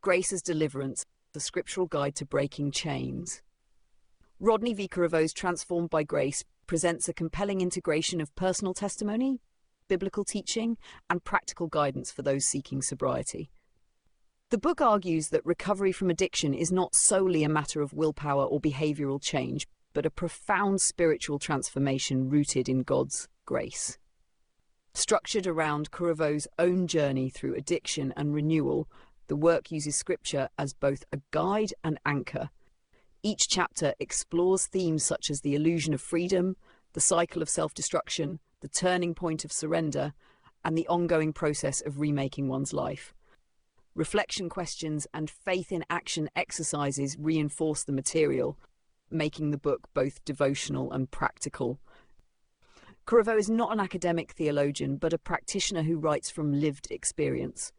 Grace as Deliverance, the Scriptural Guide to Breaking Chains. Rodney V. Corriveau's Transformed by Grace presents a compelling integration of personal testimony, biblical teaching, and practical guidance for those seeking sobriety. The book argues that recovery from addiction is not solely a matter of willpower or behavioral change, but a profound spiritual transformation rooted in God's grace. Structured around Corriveau's own journey through addiction and renewal, the work uses Scripture as both a guide and anchor. Each chapter explores themes such as the illusion of freedom, the cycle of self-destruction, the turning point of surrender, and the ongoing process of remaking one's life. Reflection questions and faith in action exercises reinforce the material, making the book both devotional and practical. Corriveau is not an academic theologian, but a practitioner who writes from lived experience.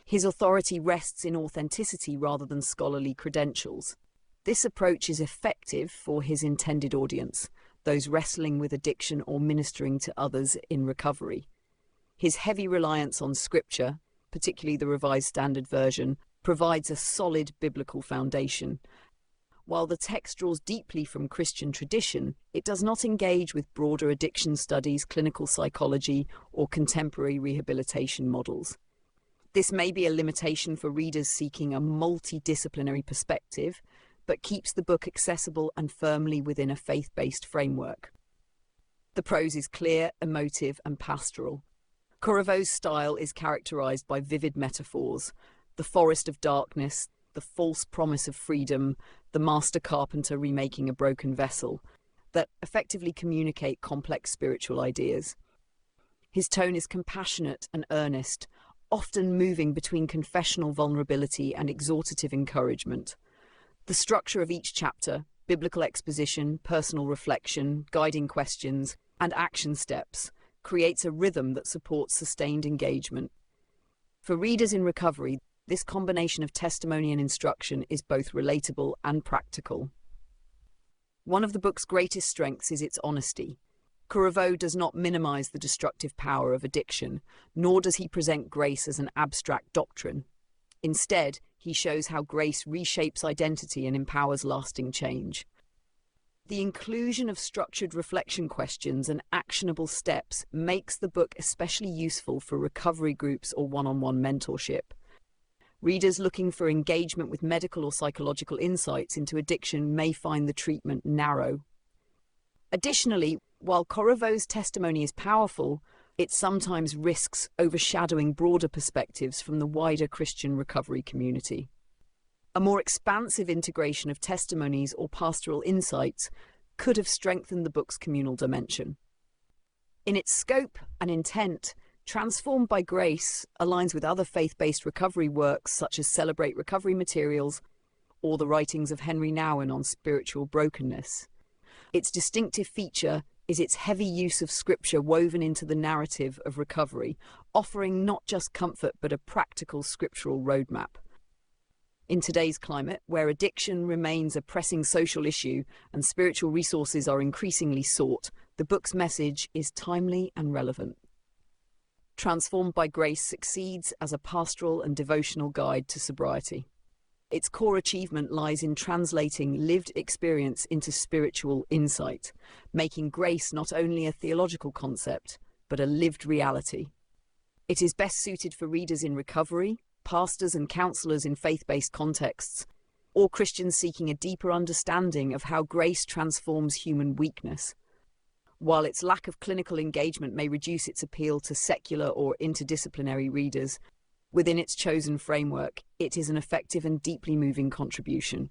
His authority rests in authenticity rather than scholarly credentials. This approach is effective for his intended audience, those wrestling with addiction or ministering to others in recovery. His heavy reliance on Scripture, particularly the Revised Standard Version, provides a solid biblical foundation. While the text draws deeply from Christian tradition, it does not engage with broader addiction studies, clinical psychology, or contemporary rehabilitation models. This may be a limitation for readers seeking a multidisciplinary perspective, but keeps the book accessible and firmly within a faith-based framework. The prose is clear, emotive, and pastoral. Corriveau's style is characterized by vivid metaphors: the forest of darkness, the false promise of freedom, the master carpenter remaking a broken vessel, that effectively communicate complex spiritual ideas. His tone is compassionate and earnest, often moving between confessional vulnerability and exhortative encouragement. The structure of each chapter, biblical exposition, personal reflection, guiding questions, and action steps, creates a rhythm that supports sustained engagement. For readers in recovery, this combination of testimony and instruction is both relatable and practical. One of the book's greatest strengths is its honesty. Corriveau does not minimize the destructive power of addiction, nor does he present grace as an abstract doctrine. Instead, he shows how grace reshapes identity and empowers lasting change. The inclusion of structured reflection questions and actionable steps makes the book especially useful for recovery groups or one-on-one mentorship. Readers looking for engagement with medical or psychological insights into addiction may find the treatment narrow. Additionally, while Corriveau's testimony is powerful, it sometimes risks overshadowing broader perspectives from the wider Christian recovery community. A more expansive integration of testimonies or pastoral insights could have strengthened the book's communal dimension. In its scope and intent, Transformed by Grace aligns with other faith-based recovery works such as Celebrate Recovery Materials or the writings of Henry Nouwen on spiritual brokenness. Its distinctive feature is its heavy use of Scripture woven into the narrative of recovery, offering not just comfort but a practical scriptural roadmap. In today's climate, where addiction remains a pressing social issue and spiritual resources are increasingly sought, the book's message is timely and relevant. Transformed by Grace succeeds as a pastoral and devotional guide to sobriety. Its core achievement lies in translating lived experience into spiritual insight, making grace not only a theological concept, but a lived reality. It is best suited for readers in recovery, pastors and counselors in faith-based contexts, or Christians seeking a deeper understanding of how grace transforms human weakness. While its lack of clinical engagement may reduce its appeal to secular or interdisciplinary readers, within its chosen framework, it is an effective and deeply moving contribution.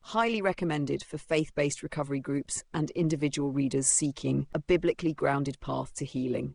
Highly recommended for faith-based recovery groups and individual readers seeking a biblically grounded path to healing.